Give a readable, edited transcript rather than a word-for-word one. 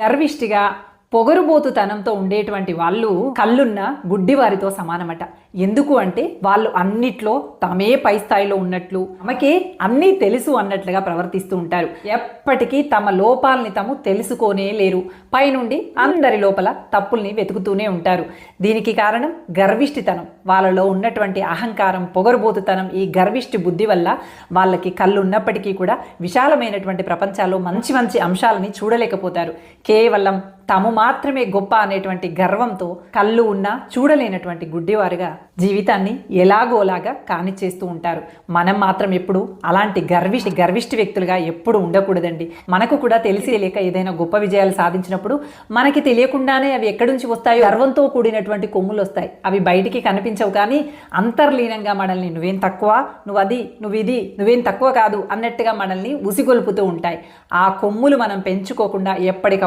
గర్విష్టిగా పొగరుబోతుతనంతో ఉండేటువంటి వాళ్ళు కళ్ళున్న గుడ్డివారితో సమానమట. ఎందుకు అంటే వాళ్ళు అన్నిట్లో తమే పై స్థాయిలో ఉన్నట్లు, తమకే అన్నీ తెలుసు అన్నట్లుగా ప్రవర్తిస్తూ ఉంటారు. ఎప్పటికీ తమ లోపాలని తాము తెలుసుకోనే లేరు. పైనుండి అందరి లోపల తప్పుల్ని వెతుకుతూనే ఉంటారు. దీనికి కారణం గర్విష్టితనం. వాళ్ళలో ఉన్నటువంటి అహంకారం, పొగరుబోతుతనం, ఈ గర్విష్టి బుద్ధి వల్ల వాళ్ళకి కళ్ళు ఉన్నప్పటికీ కూడా విశాలమైనటువంటి ప్రపంచాల్లో మంచి మంచి అంశాలని చూడలేకపోతారు. కేవలం తాము మాత్రమే గొప్ప అనేటువంటి గర్వంతో కళ్ళు ఉన్నా చూడలేనటువంటి గుడ్డివారుగా జీవితాన్ని ఎలాగోలాగా కానిచ్చేస్తూ ఉంటారు. మనం మాత్రం ఎప్పుడు అలాంటి గర్విష్టి వ్యక్తులుగా ఎప్పుడు ఉండకూడదండి. మనకు కూడా తెలిసి లేక ఏదైనా గొప్ప విజయాలు సాధించినప్పుడు మనకి తెలియకుండానే అవి ఎక్కడి నుంచి వస్తాయో గర్వంతో కూడినటువంటి కొమ్ములు వస్తాయి. అవి బయటికి కనిపించవు, కానీ అంతర్లీనంగా మనల్ని నువ్వేం తక్కువ, నువ్వు అది, నువ్వు ఇది, నువ్వేం తక్కువ కాదు అన్నట్టుగా మనల్ని ఉసిగొల్పుతూ ఉంటాయి. ఆ కొమ్ములు మనం పెంచుకోకుండా ఎప్పటికప్పుడు